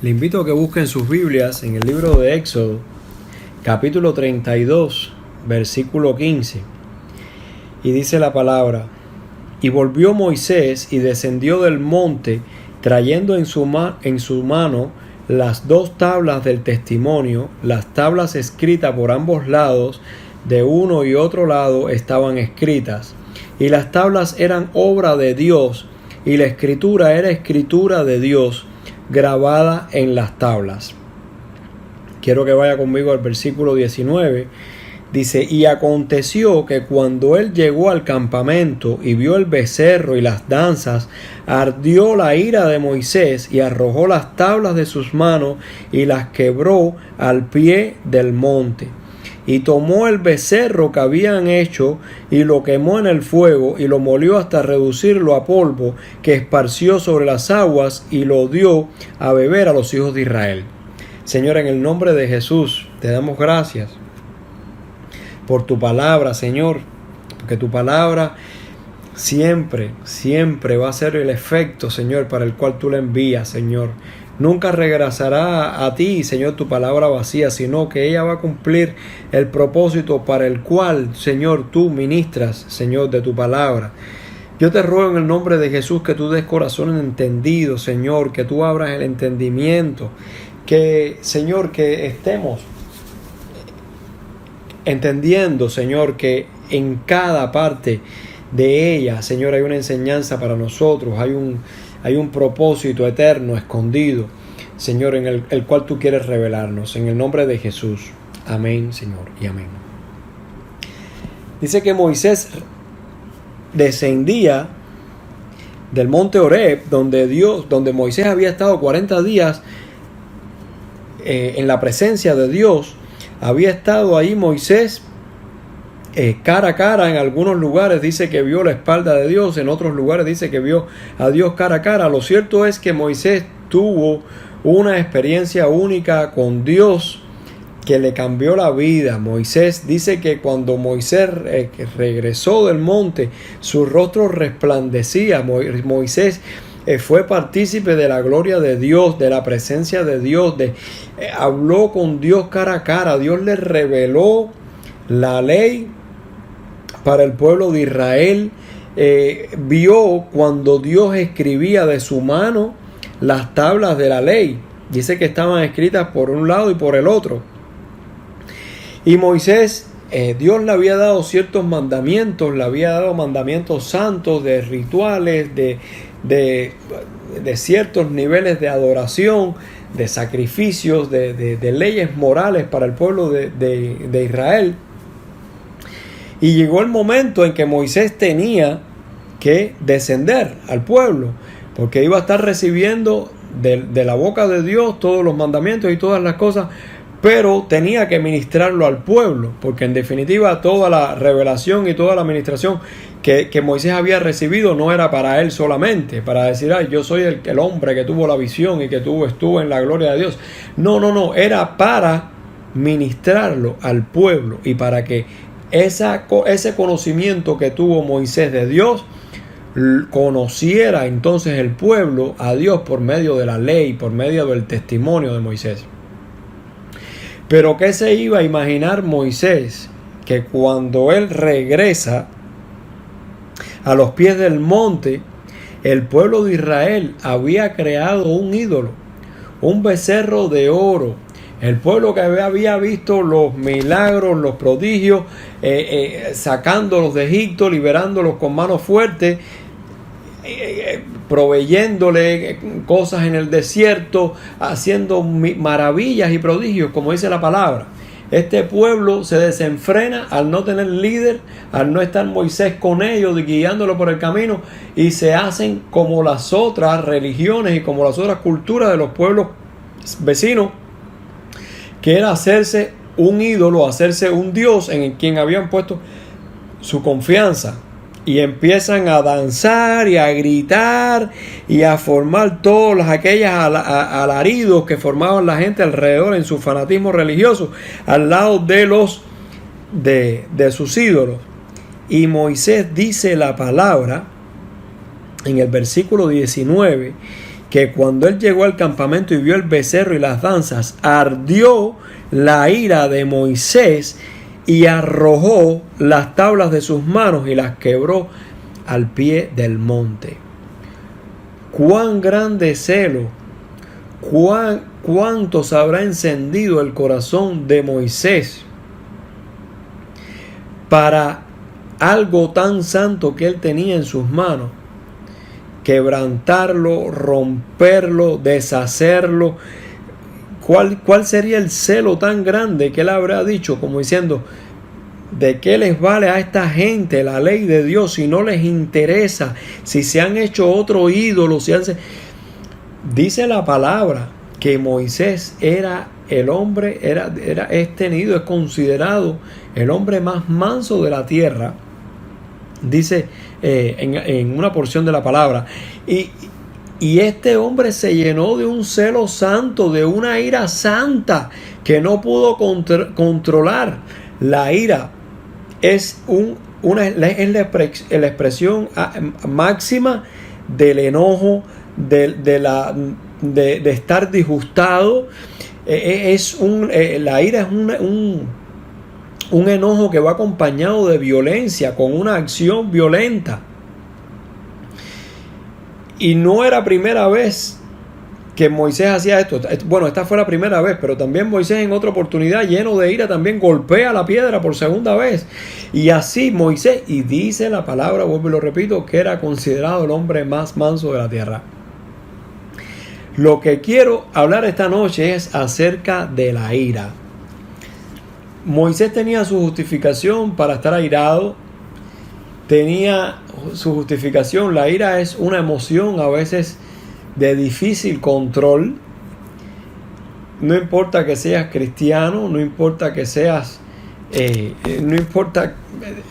Le invito a que busquen sus Biblias en el libro de Éxodo, capítulo 32, versículo 15. Y dice la palabra: Y volvió Moisés y descendió del monte, trayendo en su mano las 2 tablas del testimonio. Las tablas escritas por ambos lados, de uno y otro lado, estaban escritas. Y las tablas eran obra de Dios, y la escritura era escritura de Dios, grabada en las tablas. Quiero que vaya conmigo al versículo 19. Dice: Y aconteció que cuando él llegó al campamento y vio el becerro y las danzas, ardió la ira de Moisés y arrojó las tablas de sus manos y las quebró al pie del monte. Y tomó el becerro que habían hecho y lo quemó en el fuego y lo molió hasta reducirlo a polvo, que esparció sobre las aguas, y lo dio a beber a los hijos de Israel. Señor, en el nombre de Jesús, te damos gracias por tu palabra, Señor, porque tu palabra siempre va a ser el efecto, Señor, para el cual tú la envías, Señor. Nunca regresará a ti, Señor, tu palabra vacía, sino que ella va a cumplir el propósito para el cual, Señor, tú ministras, Señor, de tu palabra. Yo te ruego en el nombre de Jesús que tú des corazones entendidos, Señor, que tú abras el entendimiento, que, Señor, que estemos entendiendo, Señor, que en cada parte de ella, Señor, hay una enseñanza para nosotros, hay un propósito eterno escondido, Señor, en el cual tú quieres revelarnos. En el nombre de Jesús. Amén, Señor, y amén. Dice que Moisés descendía del monte Horeb, donde Moisés había estado 40 días en la presencia de Dios. Había estado ahí Moisés cara a cara. En algunos lugares dice que vio la espalda de Dios, en otros lugares dice que vio a Dios cara a cara. Lo cierto es que Moisés tuvo una experiencia única con Dios que le cambió la vida. Moisés dice que cuando Moisés regresó del monte, su rostro resplandecía. Moisés fue partícipe de la gloria de Dios, de la presencia de Dios, habló con Dios cara a cara. Dios le reveló la ley para el pueblo de Israel. Vio cuando Dios escribía de su mano las tablas de la ley. Dice que estaban escritas por un lado y por el otro. Y Moisés, Dios le había dado ciertos mandamientos, le había dado mandamientos santos, de rituales, de ciertos niveles de adoración, de sacrificios, de leyes morales para el pueblo de Israel. Y llegó el momento en que Moisés tenía que descender al pueblo, porque iba a estar recibiendo de la boca de Dios todos los mandamientos y todas las cosas, pero tenía que ministrarlo al pueblo, porque en definitiva toda la revelación y toda la administración que Moisés había recibido no era para él solamente, para decir: ay, yo soy el hombre que tuvo la visión y que estuvo en la gloria de Dios. No, era para ministrarlo al pueblo, y para que ese conocimiento que tuvo Moisés de Dios, conociera entonces el pueblo a Dios por medio de la ley, por medio del testimonio de Moisés. Pero ¿qué se iba a imaginar Moisés? Que cuando él regresa a los pies del monte, el pueblo de Israel había creado un ídolo, un becerro de oro. El pueblo que había visto los milagros, los prodigios, sacándolos de Egipto, liberándolos con manos fuertes, proveyéndole cosas en el desierto, haciendo maravillas y prodigios, como dice la palabra. Este pueblo se desenfrena al no tener líder, al no estar Moisés con ellos, guiándolo por el camino, y se hacen como las otras religiones y como las otras culturas de los pueblos vecinos, que era hacerse un ídolo, hacerse un dios en quien habían puesto su confianza. Y empiezan a danzar y a gritar y a formar todos aquellos alaridos que formaban la gente alrededor en su fanatismo religioso, al lado de sus ídolos. Y Moisés dice la palabra en el versículo 19, que cuando él llegó al campamento y vio el becerro y las danzas, ardió la ira de Moisés y arrojó las tablas de sus manos y las quebró al pie del monte. Cuán grande celo, cuánto se habrá encendido el corazón de Moisés para algo tan santo que él tenía en sus manos, quebrantarlo, romperlo, deshacerlo. ¿Cuál sería el celo tan grande que él habrá dicho, como diciendo, ¿de qué les vale a esta gente la ley de Dios si no les interesa, si se han hecho otro ídolo? Dice la palabra que Moisés era el hombre, es considerado el hombre más manso de la tierra. Dice en una porción de la palabra. Y este hombre se llenó de un celo santo, de una ira santa que no pudo controlar. La ira es la expresión máxima del enojo, de estar disgustado. La ira es un enojo que va acompañado de violencia, con una acción violenta. Y no era primera vez que Moisés hacía esto. Bueno, esta fue la primera vez, pero también Moisés en otra oportunidad, lleno de ira, también golpea la piedra por segunda vez. Y así Moisés, y dice la palabra, vuelvo y lo repito, que era considerado el hombre más manso de la tierra. Lo que quiero hablar esta noche es acerca de la ira. Moisés tenía su justificación para estar airado. Tenía su justificación. La ira es una emoción a veces de difícil control. No importa que seas cristiano, no importa que seas, no importa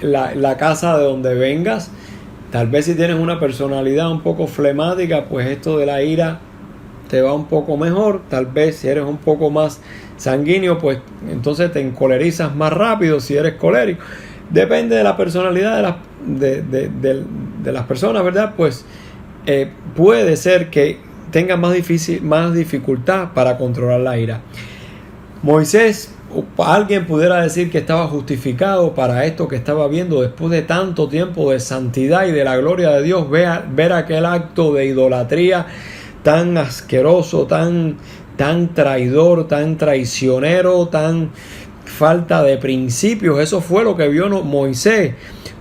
la casa de donde vengas. Tal vez si tienes una personalidad un poco flemática, pues esto de la ira te va un poco mejor. Tal vez si eres un poco más sanguíneo, pues entonces te encolerizas más rápido si eres colérico. Depende de la personalidad de las personas, ¿verdad? Pues puede ser que tenga más dificultad para controlar la ira. Moisés, alguien pudiera decir que estaba justificado para esto que estaba viendo después de tanto tiempo de santidad y de la gloria de Dios, ver aquel acto de idolatría tan asqueroso, tan traidor, tan traicionero, tan falta de principios. Eso fue lo que vio Moisés.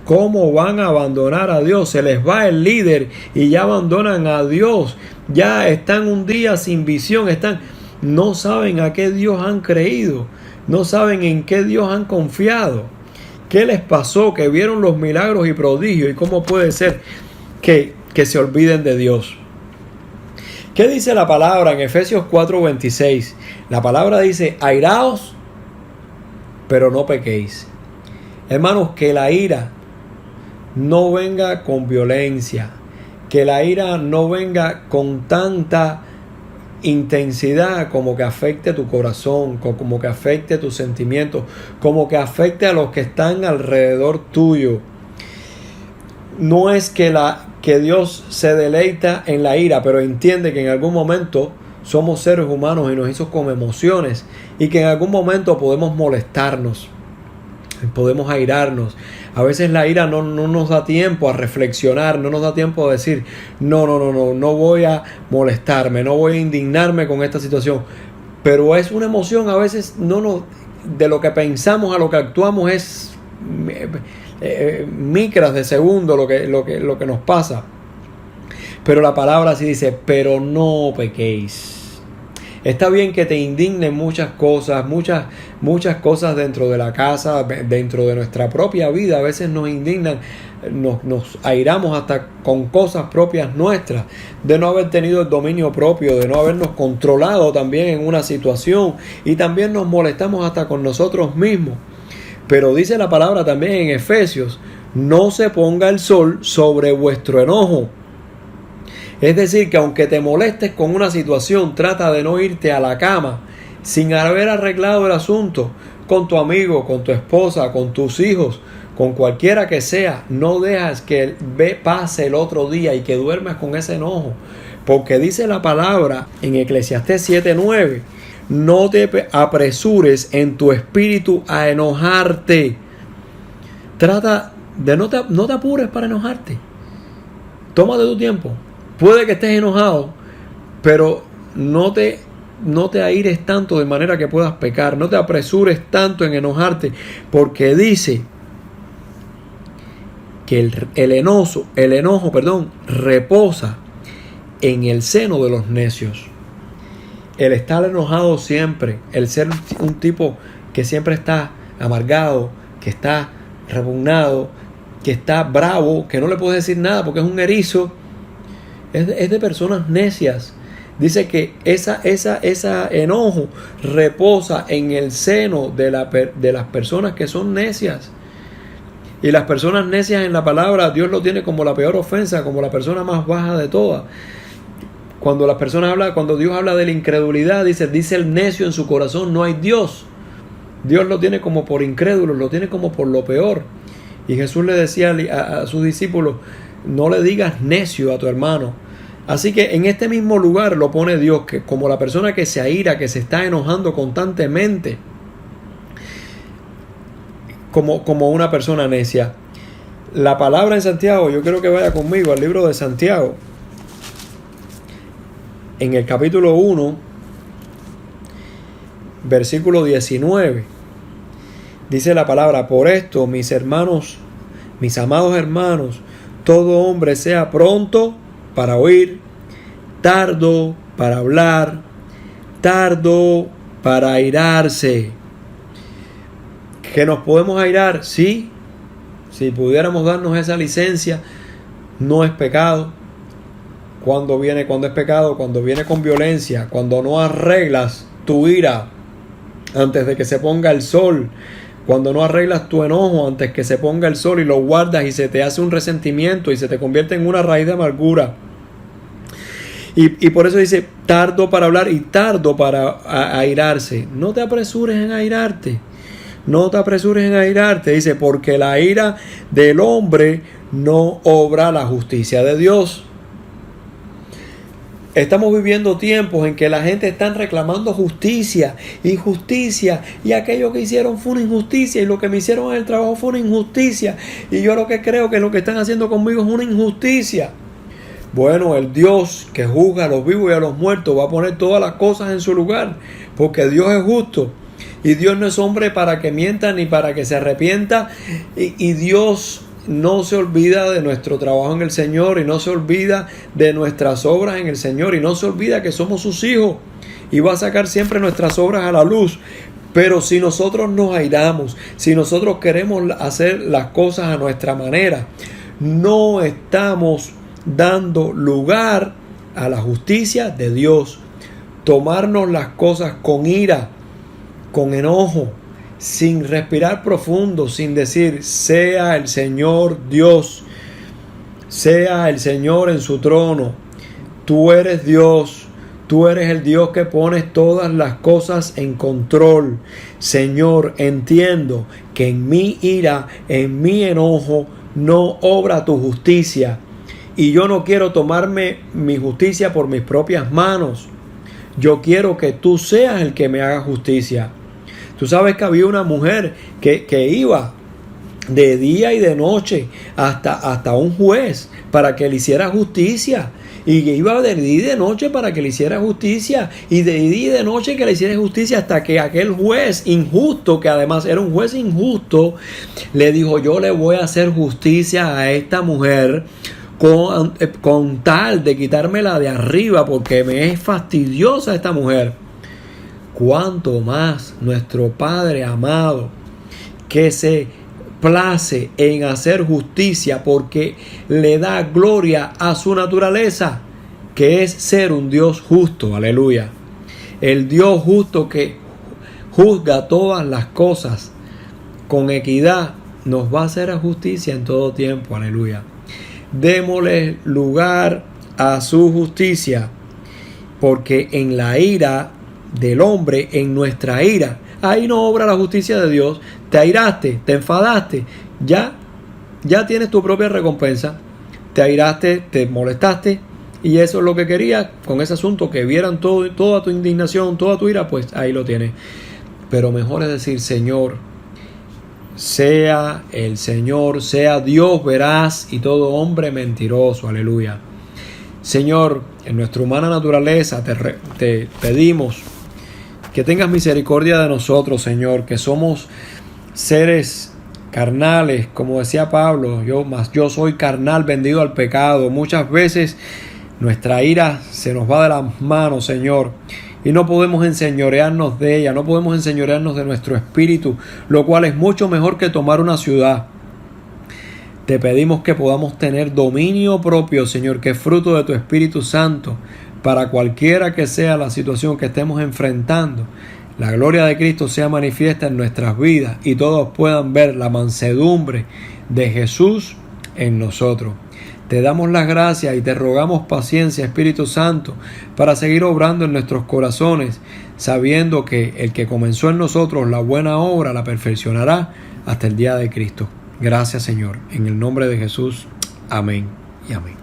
Cómo van a abandonar a Dios. Se les va el líder y ya abandonan a Dios. Ya están un día sin visión. No saben a qué Dios han creído. No saben en qué Dios han confiado. ¿Qué les pasó? Que vieron los milagros y prodigios. ¿Y cómo puede ser que se olviden de Dios? ¿Qué dice la palabra en Efesios 4:26? La palabra dice: airaos, pero no pequéis. Hermanos, que la ira no venga con violencia, que la ira no venga con tanta intensidad como que afecte tu corazón, como que afecte tus sentimientos, como que afecte a los que están alrededor tuyo. No es que Dios se deleita en la ira, pero entiende que en algún momento somos seres humanos y nos hizo con emociones, y que en algún momento podemos molestarnos, podemos airarnos. A veces la ira no nos da tiempo a reflexionar, no nos da tiempo a decir no voy a molestarme, no voy a indignarme con esta situación. Pero es una emoción, a veces de lo que pensamos a lo que actuamos es micras de segundo lo que nos pasa. Pero la palabra sí dice: pero no pequéis. Está bien que te indignen muchas cosas dentro de la casa, dentro de nuestra propia vida. A veces nos indignan, nos airamos hasta con cosas propias nuestras, de no haber tenido el dominio propio, de no habernos controlado también en una situación, y también nos molestamos hasta con nosotros mismos. Pero dice la palabra también en Efesios: no se ponga el sol sobre vuestro enojo. Es decir, que aunque te molestes con una situación, trata de no irte a la cama sin haber arreglado el asunto con tu amigo, con tu esposa, con tus hijos, con cualquiera que sea. No dejas que pase el otro día y que duermas con ese enojo, Porque dice la palabra en Eclesiastés 7:9, no te apresures en tu espíritu a enojarte. Trata de no te apures para enojarte. Tómate tu tiempo. Puede que estés enojado, pero no te aires tanto de manera que puedas pecar. No te apresures tanto en enojarte, porque dice que el enojo, reposa en el seno de los necios. El estar enojado siempre, el ser un tipo que siempre está amargado, que está repugnado, que está bravo, que no le puedes decir nada porque es un erizo, es de personas necias. Dice que esa enojo reposa en el seno de las personas que son necias. Y las personas necias en la palabra, Dios lo tiene como la peor ofensa, como la persona más baja de todas. Cuando Dios habla de la incredulidad, dice el necio en su corazón, no hay Dios. Dios lo tiene como por incrédulo, lo tiene como por lo peor. Y Jesús le decía a sus discípulos, no le digas necio a tu hermano. Así que en este mismo lugar lo pone Dios, que como la persona que se aira, que se está enojando constantemente, como una persona necia. La palabra en Santiago, yo quiero que vaya conmigo al libro de Santiago, en el capítulo 1, versículo 19, dice la palabra, por esto, mis hermanos, mis amados hermanos, todo hombre sea pronto para oír, tardo para hablar, tardo para airarse. ¿Que nos podemos airar? Sí. Si pudiéramos darnos esa licencia, no es pecado. Cuando es pecado, cuando viene con violencia, cuando no arreglas tu ira antes de que se ponga el sol, cuando no arreglas tu enojo antes que se ponga el sol y lo guardas y se te hace un resentimiento y se te convierte en una raíz de amargura. Y por eso dice tardo para hablar y tardo para airarse. No te apresures en airarte. No te apresures en airarte, dice, porque la ira del hombre no obra la justicia de Dios. Estamos viviendo tiempos en que la gente está reclamando justicia, injusticia, y aquello que hicieron fue una injusticia, y lo que me hicieron en el trabajo fue una injusticia, y yo lo que creo que lo que están haciendo conmigo es una injusticia. Bueno, el Dios que juzga a los vivos y a los muertos va a poner todas las cosas en su lugar, porque Dios es justo. Y Dios no es hombre para que mienta ni para que se arrepienta. Y Dios no se olvida de nuestro trabajo en el Señor y no se olvida de nuestras obras en el Señor y no se olvida que somos sus hijos y va a sacar siempre nuestras obras a la luz. Pero si nosotros nos airamos, si nosotros queremos hacer las cosas a nuestra manera, no estamos dando lugar a la justicia de Dios. Tomarnos las cosas con ira, con enojo, sin respirar profundo, sin decir, sea el Señor Dios, sea el Señor en su trono, tú eres Dios, tú eres el Dios que pones todas las cosas en control. Señor, entiendo que en mi ira, en mi enojo, no obra tu justicia, y yo no quiero tomarme mi justicia por mis propias manos. Yo quiero que tú seas el que me haga justicia. Tú sabes que había una mujer que iba de día y de noche hasta un juez para que le hiciera justicia. Y iba de día y de noche para que le hiciera justicia. Y de día y de noche que le hiciera justicia hasta que aquel juez injusto, que además era un juez injusto, le dijo, yo le voy a hacer justicia a esta mujer con tal de quitármela de arriba porque me es fastidiosa esta mujer. Cuánto más nuestro Padre amado, que se place en hacer justicia porque le da gloria a su naturaleza, que es ser un Dios justo, aleluya. El Dios justo que juzga todas las cosas con equidad, nos va a hacer justicia en todo tiempo, aleluya. Démosle lugar a su justicia, porque en la ira del hombre, en nuestra ira, ahí no obra la justicia de Dios. Te airaste, te enfadaste, ya tienes tu propia recompensa. Te airaste, te molestaste, Y eso es lo que quería con ese asunto, que vieran toda tu indignación, toda tu ira, pues ahí lo tienes. Pero mejor es decir, Señor, sea el Señor, sea Dios veraz y todo hombre mentiroso, aleluya. Señor, en nuestra humana naturaleza te pedimos que tengas misericordia de nosotros, Señor, que somos seres carnales, como decía Pablo, yo soy carnal vendido al pecado. Muchas veces nuestra ira se nos va de las manos, Señor, y no podemos enseñorearnos de ella, no podemos enseñorearnos de nuestro espíritu, lo cual es mucho mejor que tomar una ciudad. Te pedimos que podamos tener dominio propio, Señor, que es fruto de tu Espíritu Santo, para cualquiera que sea la situación que estemos enfrentando. La gloria de Cristo sea manifiesta en nuestras vidas y todos puedan ver la mansedumbre de Jesús en nosotros. Te damos las gracias y te rogamos paciencia, Espíritu Santo, para seguir obrando en nuestros corazones, sabiendo que el que comenzó en nosotros la buena obra la perfeccionará hasta el día de Cristo. Gracias, Señor. En el nombre de Jesús. Amén y amén.